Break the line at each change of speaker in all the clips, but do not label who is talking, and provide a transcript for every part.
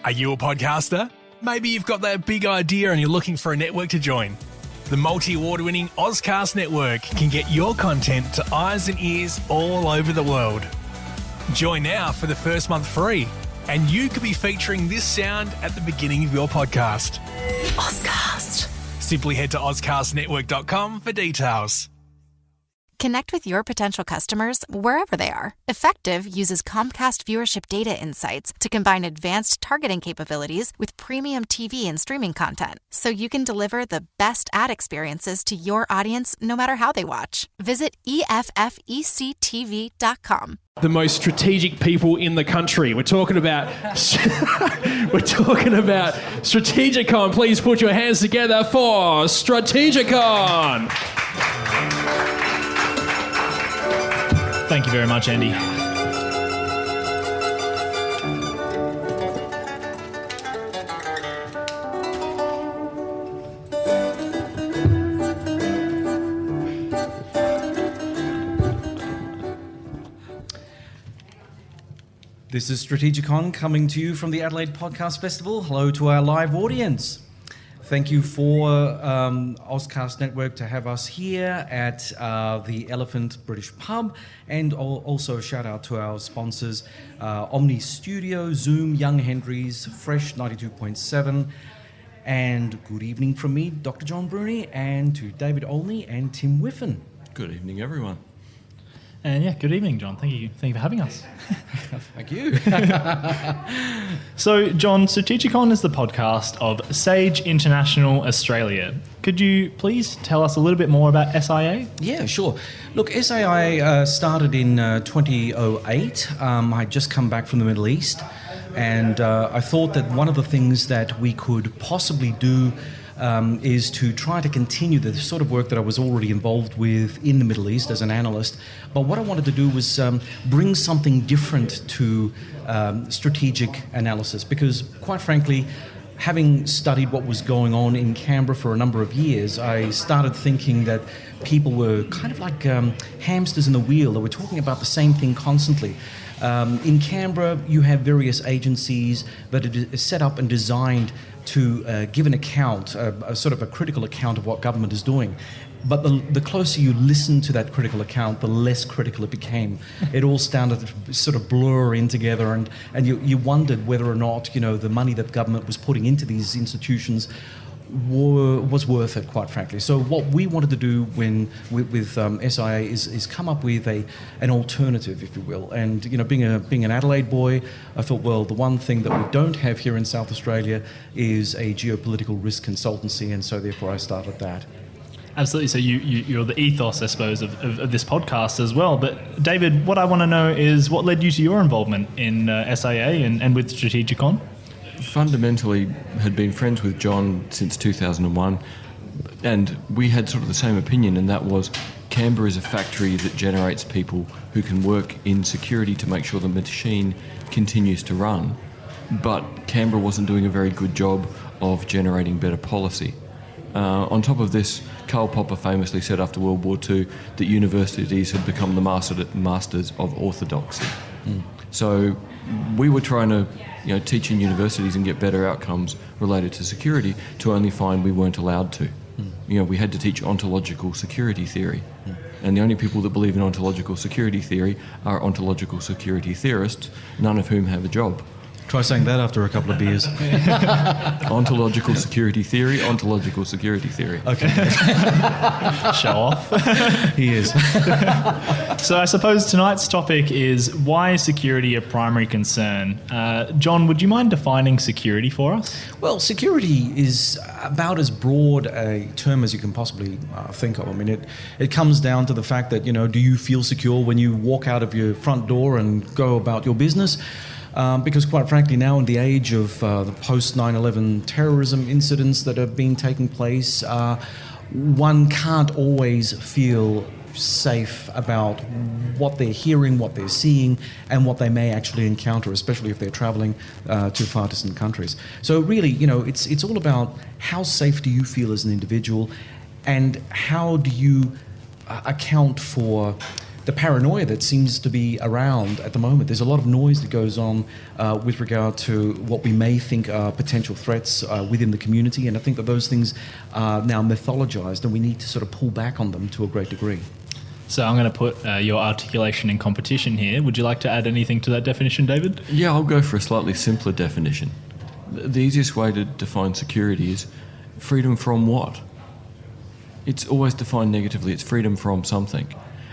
Are you a podcaster? Maybe you've got that big idea and you're looking for a network to join. The multi-award-winning Auscast network can get your content to eyes and ears all over the world. Join now for the first month free, and you could be featuring this sound at the beginning of your podcast.
Auscast.
Simply head to auscastnetwork.com for details.
Connect with your potential customers wherever they are. Effective uses Comcast viewership data insights to combine advanced targeting capabilities with premium TV and streaming content, so you can deliver the best ad experiences to your audience no matter how they watch. Visit EFFECTV.com.
The most strategic people in the country. We're talking about STRATEGIKON. Please put your hands together for STRATEGIKON.
Thank you very much, Andy.
This is STRATEGIKON coming to you from the Adelaide Podcast Festival. Hello to our live audience. Thank you for Auscast Network to have us here at the Elephant British Pub, and also a shout out to our sponsors, Omni Studio, Zoom, Young Henry's, Fresh 92.7, and good evening from me, Dr. John Bruni, and to David Olney and Tim Whiffen.
Good evening, everyone.
And yeah, good evening, John. Thank you for having us.
Thank you.
So, John, STRATEGIKON is the podcast of Sage International Australia. Could you please tell us a little bit more about SIA?
Yeah, sure. Look, SIA started in 2008. I'd just come back from the Middle East, and I thought that one of the things that we could possibly do is to try to continue the sort of work that I was already involved with in the Middle East as an analyst. But what I wanted to do was bring something different to strategic analysis, because quite frankly, having studied what was going on in Canberra for a number of years, I started thinking that people were kind of like hamsters in the wheel. They were talking about the same thing constantly. In Canberra, you have various agencies that are set up and designed to give an account, a sort of a critical account of what government is doing. But the closer you listened to that critical account, the less critical it became. It all started to sort of blur in together, and you wondered whether or not, you know, the money that government was putting into these institutions was worth it, quite frankly. So what we wanted to do with SIA is come up with an alternative, if you will. And you know, being an Adelaide boy, I thought, well, the one thing that we don't have here in South Australia is a geopolitical risk consultancy, and so therefore I started that.
Absolutely. So you're the ethos, I suppose, of this podcast as well. But David, what I want to know is what led you to your involvement in SIA and with STRATEGIKON?
Fundamentally, had been friends with John since 2001, and we had sort of the same opinion, and that was Canberra is a factory that generates people who can work in security to make sure the machine continues to run. But Canberra wasn't doing a very good job of generating better policy. On top of this, Karl Popper famously said after World War II that universities had become the masters of orthodoxy. So we were trying to teach in universities and get better outcomes related to security, to only find we weren't allowed to. We had to teach ontological security theory. And the only people that believe in ontological security theory are ontological security theorists, none of whom have a job.
Try saying that after a couple of beers.
Ontological security theory, ontological security theory.
Okay.
Show off.
He is.
So I suppose tonight's topic is why is security a primary concern? John, would you mind defining security for us?
Well, security is about as broad a term as you can possibly think of. I mean, it comes down to the fact that, do you feel secure when you walk out of your front door and go about your business? Because quite frankly, now in the age of the post 9/11 terrorism incidents that have been taking place, one can't always feel safe about what they're hearing, what they're seeing, and what they may actually encounter, especially if they're traveling to far distant countries. So really, it's all about how safe do you feel as an individual, and how do you account for the paranoia that seems to be around at the moment. There's a lot of noise that goes on with regard to what we may think are potential threats within the community, and I think that those things are now mythologized, and we need to sort of pull back on them to a great degree.
So I'm going to put your articulation in competition here. Would you like to add anything to that definition, David?
Yeah, I'll go for a slightly simpler definition. The easiest way to define security is freedom from what? It's always defined negatively. It's freedom from something.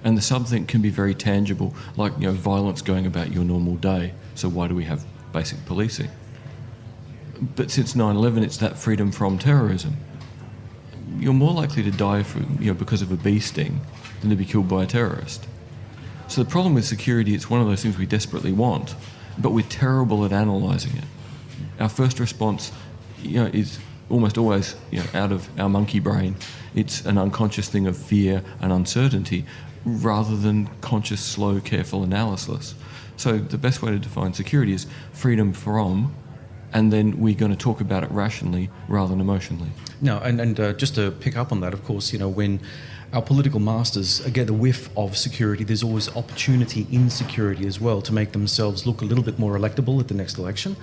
And the something can be very tangible, like, you know, violence going about your normal day. So why do we have basic policing? But since 9/11, it's that freedom from terrorism. You're more likely to die because of a bee sting than to be killed by a terrorist. So the problem with security, it's one of those things we desperately want, but we're terrible at analysing it. Our first response, is almost always, out of our monkey brain. It's an unconscious thing of fear and uncertainty, rather than conscious, slow, careful analysis. So the best way to define security is freedom from, and then we're going to talk about it rationally rather than emotionally.
No, and just to pick up on that, of course, when our political masters get a whiff of security, there's always opportunity in security as well to make themselves look a little bit more electable at the next election.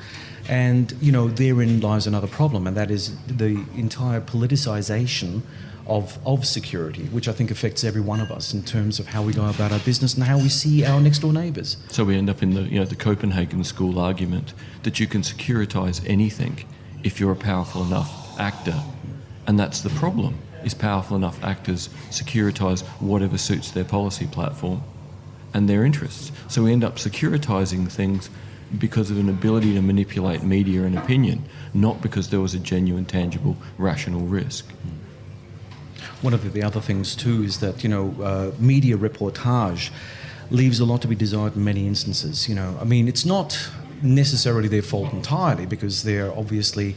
And, therein lies another problem, and that is the entire politicization of security, which I think affects every one of us in terms of how we go about our business and how we see our next door neighbours.
So we end up in the Copenhagen school argument that you can securitize anything if you're a powerful enough actor. And that's the problem, is powerful enough actors securitize whatever suits their policy platform and their interests. So we end up securitizing things because of an ability to manipulate media and opinion, not because there was a genuine, tangible, rational risk.
One of the other things too is that, media reportage leaves a lot to be desired in many instances. It's not necessarily their fault entirely, because they're obviously,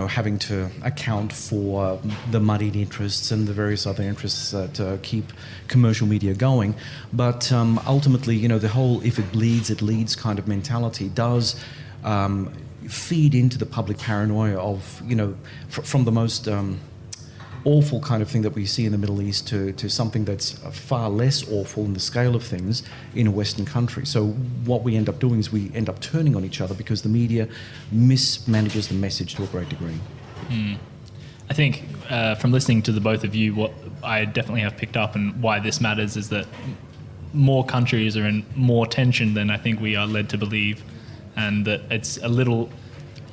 having to account for the moneyed interests and the various other interests that keep commercial media going. But ultimately, the whole if it bleeds, it leads kind of mentality does feed into the public paranoia of, from the most awful kind of thing that we see in the Middle East to something that's far less awful in the scale of things in a Western country. So what we end up doing is we end up turning on each other because the media mismanages the message to a great degree.
I think from listening to the both of you, what I definitely have picked up and why this matters is that more countries are in more tension than I think we are led to believe, and that it's a little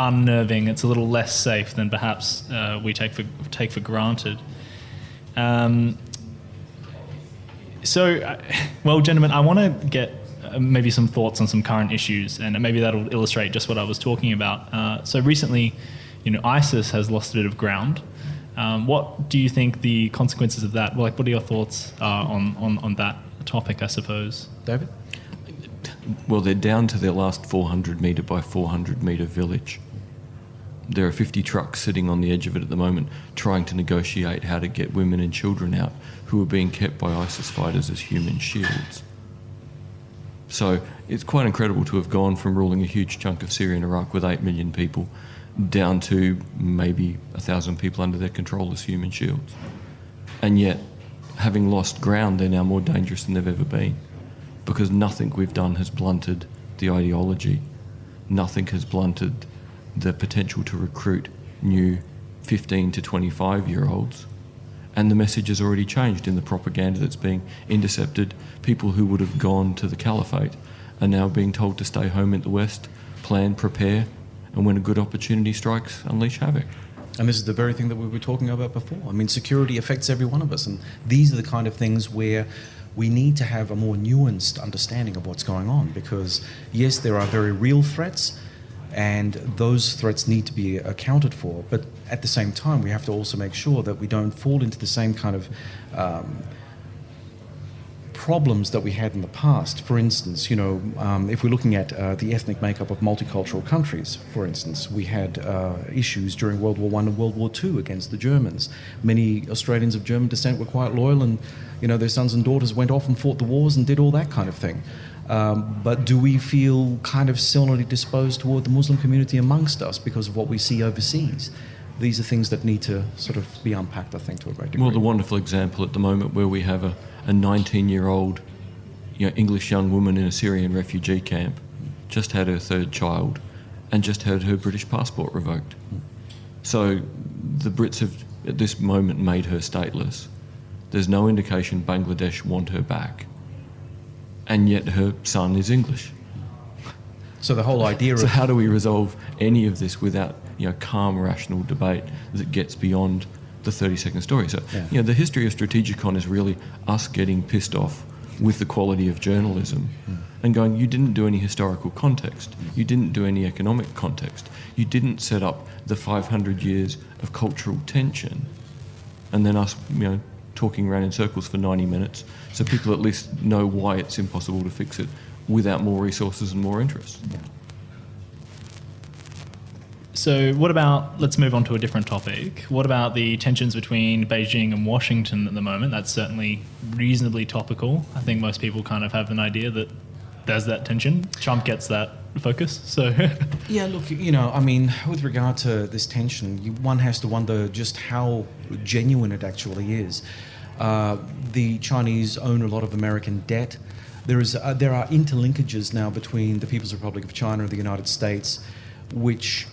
unnerving, it's a little less safe than perhaps we take for granted. Well, gentlemen, I want to get maybe some thoughts on some current issues, and maybe that'll illustrate just what I was talking about. So recently, ISIS has lost a bit of ground. What do you think the consequences of that? What are your thoughts on that topic, I suppose?
David?
Well, they're down to their last 400 metre by 400 metre village. There are 50 trucks sitting on the edge of it at the moment trying to negotiate how to get women and children out who are being kept by ISIS fighters as human shields. So it's quite incredible to have gone from ruling a huge chunk of Syria and Iraq with 8 million people down to maybe 1,000 people under their control as human shields. And yet, having lost ground, they're now more dangerous than they've ever been, because nothing we've done has blunted the ideology. Nothing has blunted the potential to recruit new 15 to 25-year-olds. And the message has already changed in the propaganda that's being intercepted. People who would have gone to the caliphate are now being told to stay home in the West, plan, prepare, and when a good opportunity strikes, unleash havoc.
And this is the very thing that we were talking about before. Security affects every one of us, and these are the kind of things where we need to have a more nuanced understanding of what's going on, because yes, there are very real threats, and those threats need to be accounted for, but at the same time we have to also make sure that we don't fall into the same kind of problems that we had in the past. For instance, if we're looking at the ethnic makeup of multicultural countries, for instance, we had issues during World War I and World War II against the Germans. Many Australians of German descent were quite loyal, and their sons and daughters went off and fought the wars and did all that kind of thing. But do we feel kind of similarly disposed toward the Muslim community amongst us because of what we see overseas? these are things that need to sort of be unpacked, I think, to a great degree.
Well, the wonderful example at the moment where we have a 19-year-old English young woman in a Syrian refugee camp, just had her third child and just had her British passport revoked. So the Brits have at this moment made her stateless. There's no indication Bangladesh want her back, and yet her son is English.
So the whole idea
So
of...
how do we resolve any of this without calm, rational debate that gets beyond the 30-second story? So the history of Strategikon is really us getting pissed off with the quality of journalism and going, you didn't do any historical context, you didn't do any economic context, you didn't set up the 500 years of cultural tension, and then us talking around in circles for 90 minutes so people at least know why it's impossible to fix it without more resources and more interest.
So what about, let's move on to a different topic. What about the tensions between Beijing and Washington at the moment? That's certainly reasonably topical. I think most people kind of have an idea that there's that tension. Trump gets that focus, so...
Yeah, look, I mean, with regard to this tension, one has to wonder just how genuine it actually is. The Chinese own a lot of American debt. There are interlinkages now between the People's Republic of China and the United States, which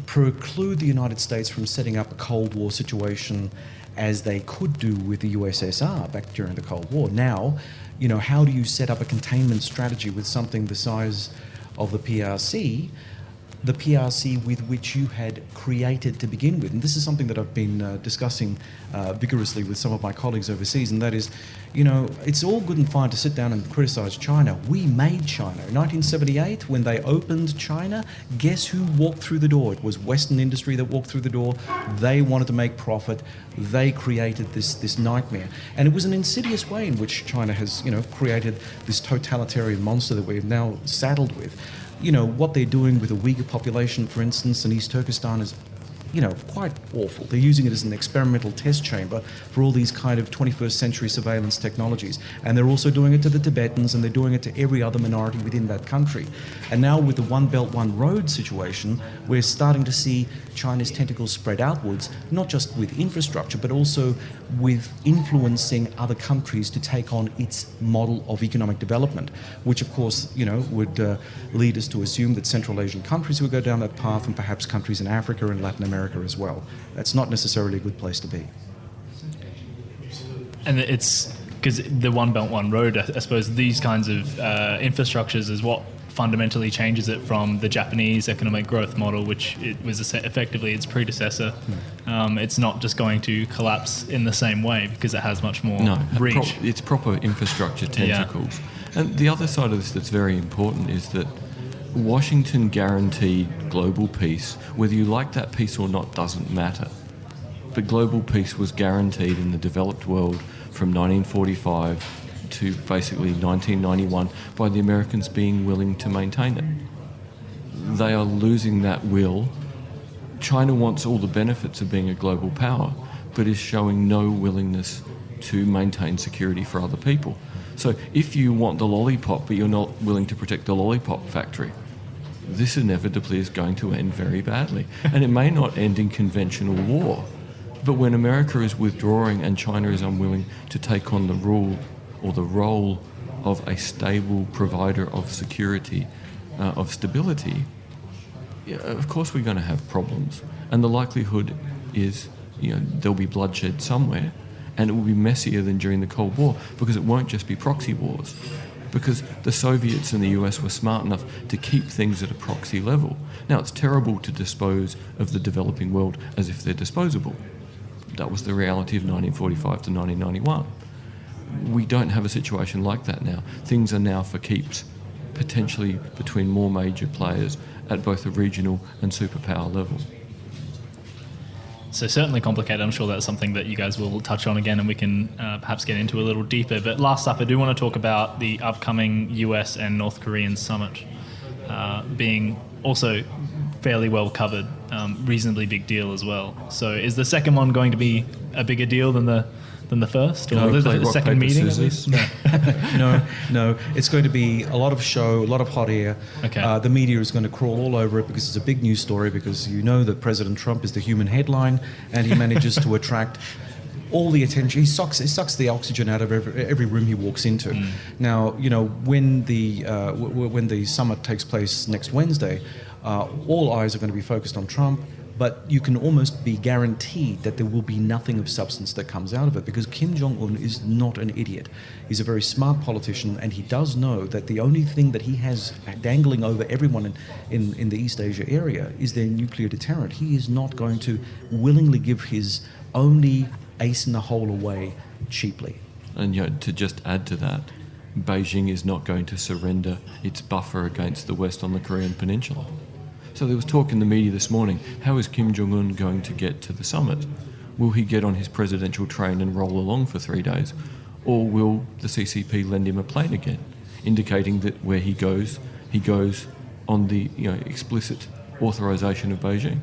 preclude the United States from setting up a Cold War situation as they could do with the USSR back during the Cold War. Now, how do you set up a containment strategy with something the size of the PRC with which you had created to begin with? And this is something that I've been discussing vigorously with some of my colleagues overseas, and that is, it's all good and fine to sit down and criticise China. We made China. In 1978, when they opened China, guess who walked through the door? It was Western industry that walked through the door. They wanted to make profit. They created this nightmare. And it was an insidious way in which China has, created this totalitarian monster that we're now saddled with. What they're doing with the Uyghur population, for instance, in East Turkestan is, quite awful. They're using it as an experimental test chamber for all these kind of 21st century surveillance technologies. And they're also doing it to the Tibetans, and they're doing it to every other minority within that country. And now with the One Belt, One Road situation, we're starting to see China's tentacles spread outwards, not just with infrastructure, but also with influencing other countries to take on its model of economic development, which of course, would lead us to assume that Central Asian countries would go down that path, and perhaps countries in Africa and Latin America as well. That's not necessarily a good place to be.
And it's because the One Belt, One Road, I suppose these kinds of infrastructures is what fundamentally changes it from the Japanese economic growth model, which it was effectively its predecessor. It's not just going to collapse in the same way because it has much more reach.
It's proper infrastructure tentacles. Yeah. And the other side of this that's very important is that Washington guaranteed global peace. Whether you like that peace or not doesn't matter. But global peace was guaranteed in the developed world from 1945 to basically 1991 by the Americans being willing to maintain it. They are losing that will. China wants all the benefits of being a global power, but is showing no willingness to maintain security for other people. So if you want the lollipop, but you're not willing to protect the lollipop factory, this inevitably is going to end very badly. And it may not end in conventional war, but when America is withdrawing and China is unwilling to take on the rule or the role of a stable provider of security, of stability, of course we're going to have problems. And the likelihood is, there'll be bloodshed somewhere, and it will be messier than during the Cold War, because it won't just be proxy wars. Because the Soviets and the US were smart enough to keep things at a proxy level. Now, it's terrible to dispose of the developing world as if they're disposable. That was the reality of 1945 to 1991. We don't have a situation like that now. Things are now for keeps, potentially between more major players at both a regional and superpower level.
So certainly complicated. I'm sure that's something that you guys will touch on again and we can perhaps get into a little deeper. But last up, I do want to talk about the upcoming US and North Korean summit being also fairly well covered, reasonably big deal as well. So is the second one going to be a bigger deal than the than the first, or
No, play
the
rock,
second
paper,
meeting?
scissors.
At least?
No. It's going to be a lot of show, a lot of hot air.
Okay.
The media is going to crawl all over it because it's a big news story, because you know that President Trump is the human headline, and he manages to attract all the attention. He sucks the oxygen out of every room he walks into. Now, when the summit takes place next Wednesday, all eyes are going to be focused on Trump. But you can almost be guaranteed that there will be nothing of substance that comes out of it, because Kim Jong-un is not an idiot. He's a very smart politician, and he does know that the only thing that he has dangling over everyone in the East Asia area is their nuclear deterrent. He is not going to willingly give his only ace in the hole away cheaply.
And to just add to that, Beijing is not going to surrender its buffer against the West on the Korean Peninsula. So there was talk in the media this morning, how is Kim Jong-un going to get to the summit? Will he get on his presidential train and roll along for 3 days? Or will the CCP lend him a plane again, indicating that where he goes on the explicit authorization of Beijing?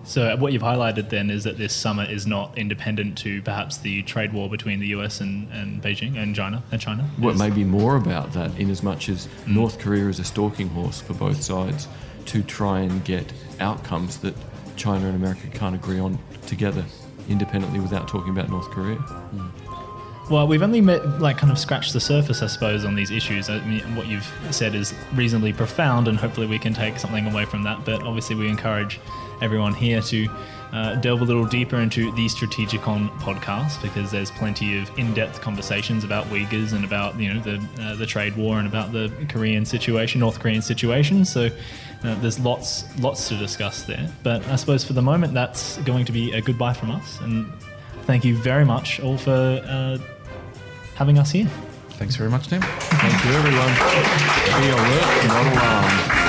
So what you've highlighted then is that this summit is not independent to perhaps the trade war between the US and Beijing and China.
Well, maybe more about that, in as much as North Korea is a stalking horse for both sides to try and get outcomes that China and America can't agree on together independently without talking about North Korea.
Well, we've only scratched the surface, I suppose, on these issues. I mean, what you've said is reasonably profound, and hopefully we can take something away from that. But obviously we encourage everyone here to delve a little deeper into the Strategikon podcast, because there's plenty of in-depth conversations about Uyghurs and about the trade war and about the North Korean situation. So there's lots to discuss there. But I suppose for the moment that's going to be a goodbye from us. And thank you very much all for having us here.
Thanks very much, Tim.
Thank you, everyone. Be alert, not alarmed.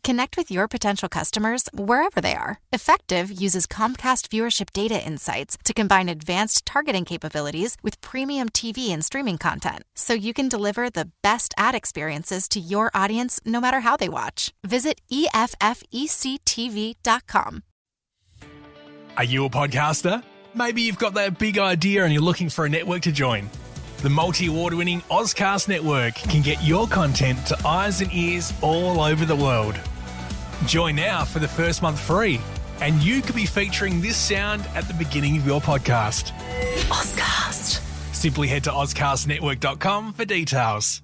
Connect with your potential customers wherever they are. Effective uses Comcast viewership data insights to combine advanced targeting capabilities with premium TV and streaming content, so you can deliver the best ad experiences to your audience no matter how they watch. Visit EFFECTV.com.
Are you a podcaster? Maybe you've got that big idea and you're looking for a network to join. The multi-award-winning Auscast network can get your content to eyes and ears all over the world. Join now for the first month free, and you could be featuring this sound at the beginning of your podcast.
Auscast.
Simply head to AuscastNetwork.com for details.